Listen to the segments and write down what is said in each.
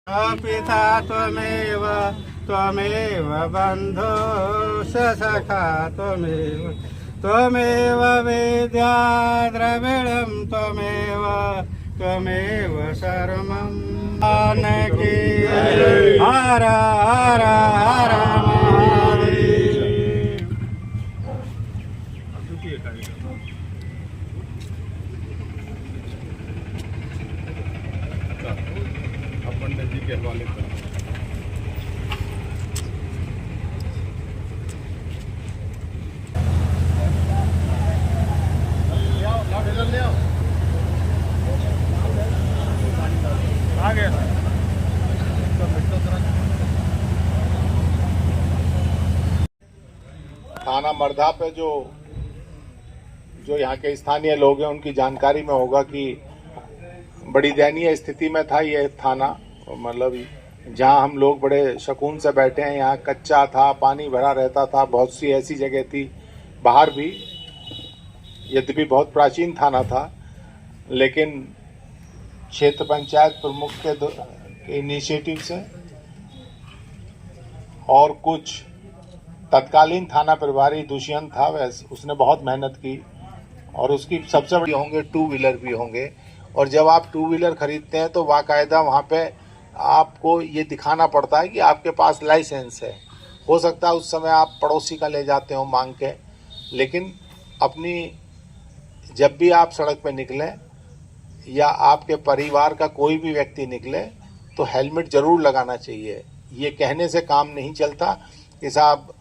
पिता त्वमेव त्वमेव बन्धो सखा त्वमेव त्वमेव विद्या द्रविणं त्वमेव त्वमेव शरणं जानकी हर हर हर महादेव। पंडित जी के हवाले पर आ गया थाना मर्धा पे जो यहाँ के स्थानीय लोग हैं उनकी जानकारी में होगा कि बड़ी दयनीय स्थिति में था ये थाना। मतलब जहां हम लोग बड़े सुकून से बैठे हैं, यहाँ कच्चा था, पानी भरा रहता था, बहुत सी ऐसी जगह थी बाहर भी, यद्यपि बहुत प्राचीन थाना था, लेकिन क्षेत्र पंचायत प्रमुख के इनिशिएटिव से और कुछ तत्कालीन थाना प्रभारी दुष्यंत था, उसने बहुत मेहनत की और उसकी सबसे बड़ी होंगे टू व्हीलर भी होंगे। और जब आप टू व्हीलर खरीदते हैं तो बाकायदा वहाँ पे आपको ये दिखाना पड़ता है कि आपके पास लाइसेंस है। हो सकता है उस समय आप पड़ोसी का ले जाते हो मांग के, लेकिन अपनी जब भी आप सड़क पे निकलें या आपके परिवार का कोई भी व्यक्ति निकले तो हेलमेट ज़रूर लगाना चाहिए। ये कहने से काम नहीं चलता कि साहब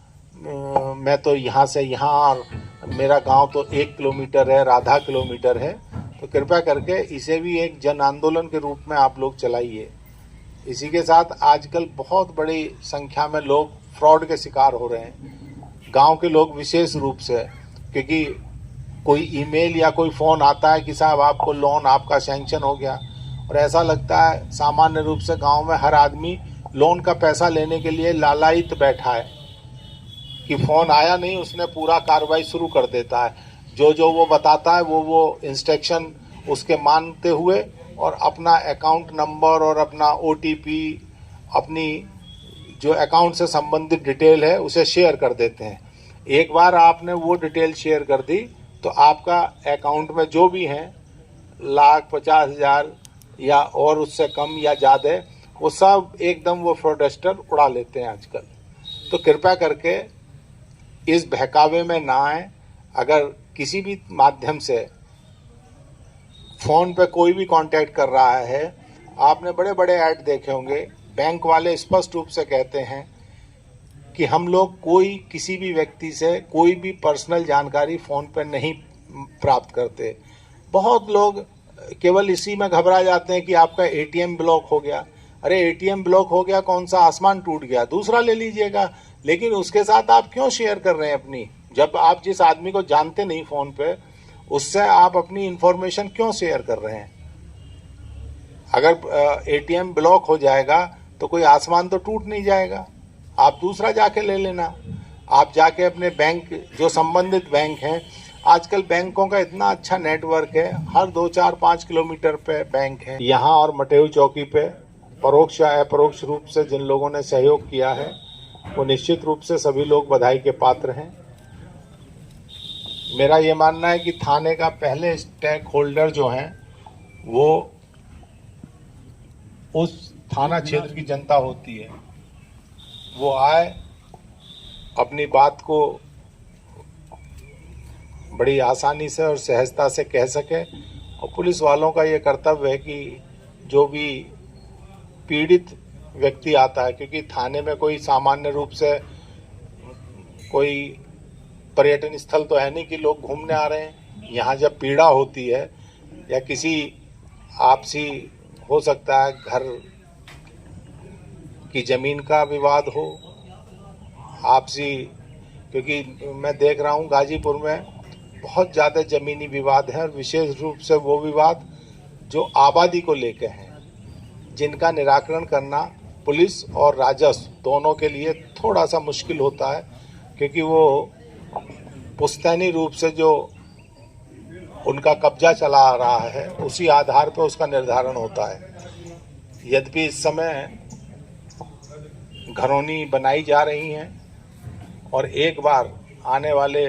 मैं तो यहाँ से यहाँ और मेरा गांव तो 1 किलोमीटर है, आधा किलोमीटर है। तो कृपया करके इसे भी एक जन आंदोलन के रूप में आप लोग चलाइए। इसी के साथ आजकल बहुत बड़ी संख्या में लोग फ्रॉड के शिकार हो रहे हैं, गांव के लोग विशेष रूप से, क्योंकि कोई ईमेल या कोई फ़ोन आता है कि साहब आपको लोन आपका सैंक्शन हो गया, और ऐसा लगता है सामान्य रूप से गांव में हर आदमी लोन का पैसा लेने के लिए लालायित बैठा है कि फ़ोन आया नहीं, उसने पूरा कार्रवाई शुरू कर देता है। जो वो बताता है वो इंस्ट्रक्शन उसके मानते हुए और अपना अकाउंट नंबर और अपना OTP, अपनी जो अकाउंट से संबंधित डिटेल है उसे शेयर कर देते हैं। एक बार आपने वो डिटेल शेयर कर दी तो आपका अकाउंट में जो भी है 1,50,000 या और उससे कम या ज़्यादा, वो सब एकदम वो फ्रॉडस्टर उड़ा लेते हैं आजकल। तो कृपया करके इस बहकावे में ना आए। अगर किसी भी माध्यम से फ़ोन पे कोई भी कांटेक्ट कर रहा है, आपने बड़े बड़े ऐड देखे होंगे, बैंक वाले स्पष्ट रूप से कहते हैं कि हम लोग कोई किसी भी व्यक्ति से कोई भी पर्सनल जानकारी फ़ोन पे नहीं प्राप्त करते। बहुत लोग केवल इसी में घबरा जाते हैं कि आपका ATM ब्लॉक हो गया। अरे ATM ब्लॉक हो गया, कौन सा आसमान टूट गया, दूसरा ले लीजिएगा। लेकिन उसके साथ आप क्यों शेयर कर रहे हैं अपनी, जब आप जिस आदमी को जानते नहीं फ़ोन पे, उससे आप अपनी इंफॉर्मेशन क्यों शेयर कर रहे हैं। अगर ATM ब्लॉक हो जाएगा तो कोई आसमान तो टूट नहीं जाएगा, आप दूसरा जाके ले लेना। आप जाके अपने बैंक, जो संबंधित बैंक हैं, आजकल बैंकों का इतना अच्छा नेटवर्क है, हर 2, 4, 5 किलोमीटर पे बैंक है। यहाँ और मटेऊ चौकी पे परोक्ष या अपरोक्ष रूप से जिन लोगों ने सहयोग किया है वो निश्चित रूप से सभी लोग बधाई के पात्र हैं। मेरा ये मानना है कि थाने का पहले स्टेक होल्डर जो हैं वो उस थाना क्षेत्र की जनता होती है। वो आए, अपनी बात को बड़ी आसानी से और सहजता से कह सके, और पुलिस वालों का ये कर्तव्य है कि जो भी पीड़ित व्यक्ति आता है, क्योंकि थाने में कोई सामान्य रूप से कोई पर्यटन स्थल तो है नहीं कि लोग घूमने आ रहे हैं। यहाँ जब पीड़ा होती है या किसी आपसी, हो सकता है घर की ज़मीन का विवाद हो आपसी, क्योंकि मैं देख रहा हूँ गाजीपुर में बहुत ज़्यादा ज़मीनी विवाद है, और विशेष रूप से वो विवाद जो आबादी को लेकर हैं, जिनका निराकरण करना पुलिस और राजस्व दोनों के लिए थोड़ा सा मुश्किल होता है, क्योंकि वो पुश्तैनी रूप से जो उनका कब्जा चला आ रहा है उसी आधार पर उसका निर्धारण होता है। यद्यपि इस समय घरौनी बनाई जा रही हैं और एक बार आने वाले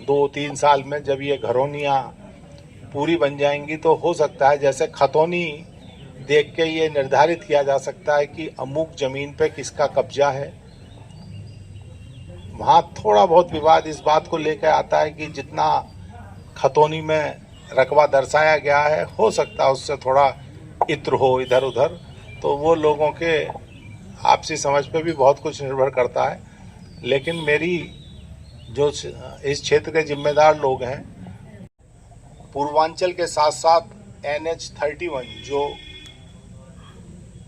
2-3 साल में जब ये घरौनियाँ पूरी बन जाएंगी तो हो सकता है जैसे खतौनी देख के ये निर्धारित किया जा सकता है कि अमुक जमीन पे किसका कब्जा है। वहाँ थोड़ा बहुत विवाद इस बात को लेकर आता है कि जितना खतौनी में रकबा दर्शाया गया है हो सकता है उससे थोड़ा इत्र हो इधर उधर, तो वो लोगों के आपसी समझ पे भी बहुत कुछ निर्भर करता है। लेकिन मेरी जो इस क्षेत्र के जिम्मेदार लोग हैं, पूर्वांचल के साथ साथ NH31 जो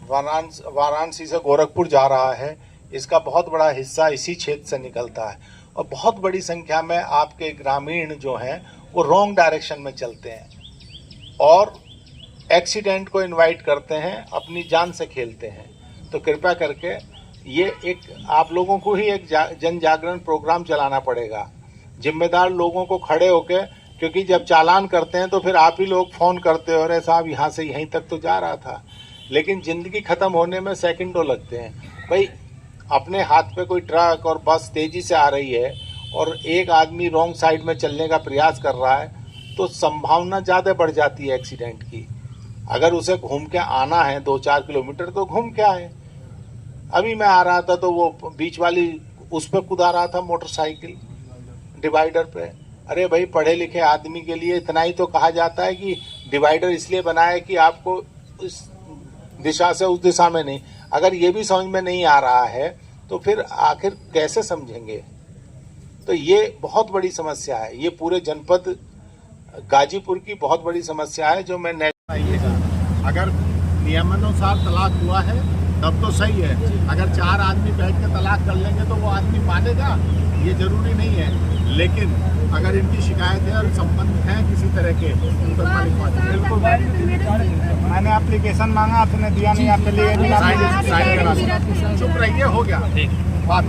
वाराणसी से गोरखपुर जा रहा है, इसका बहुत बड़ा हिस्सा इसी क्षेत्र से निकलता है और बहुत बड़ी संख्या में आपके ग्रामीण जो हैं वो रॉन्ग डायरेक्शन में चलते हैं और एक्सीडेंट को इनवाइट करते हैं, अपनी जान से खेलते हैं। तो कृपया करके ये एक आप लोगों को ही एक जन जागरण प्रोग्राम चलाना पड़ेगा, जिम्मेदार लोगों को खड़े होके, क्योंकि जब चालान करते हैं तो फिर आप ही लोग फ़ोन करते हो, अरे साहब यहाँ से यहीं तक तो जा रहा था, लेकिन ज़िंदगी ख़त्म होने में सेकंडों लगते हैं। भाई अपने हाथ पे कोई ट्रक और बस तेज़ी से आ रही है और एक आदमी रॉन्ग साइड में चलने का प्रयास कर रहा है तो संभावना ज़्यादा बढ़ जाती है एक्सीडेंट की। अगर उसे घूम के आना है 2-4 किलोमीटर तो घूम के आए। अभी मैं आ रहा था तो वो बीच वाली उस पर कूदा रहा था मोटरसाइकिल डिवाइडर पे। अरे भाई पढ़े लिखे आदमी के लिए इतना ही तो कहा जाता है कि डिवाइडर इसलिए बनाए कि आपको इस दिशा से उस दिशा में नहीं, अगर ये भी समझ में नहीं आ रहा है तो फिर आखिर कैसे समझेंगे। तो ये बहुत बड़ी समस्या है, ये पूरे जनपद गाजीपुर की बहुत बड़ी समस्या है जो मैं आइएगा। अगर नियमानुसार तलाक हुआ है तब तो सही है, अगर 4 आदमी बैठ के तलाक कर लेंगे तो वो आदमी मानेगा, ये जरूरी नहीं है। लेकिन अगर इनकी शिकायत है और संबंध है किसी तरह के तो लिखवा दीजिए। मैंने एप्लीकेशन मांगा, आपने दिया नहीं, आपके लिए साइन करा, चुप रहिए, हो गया बात।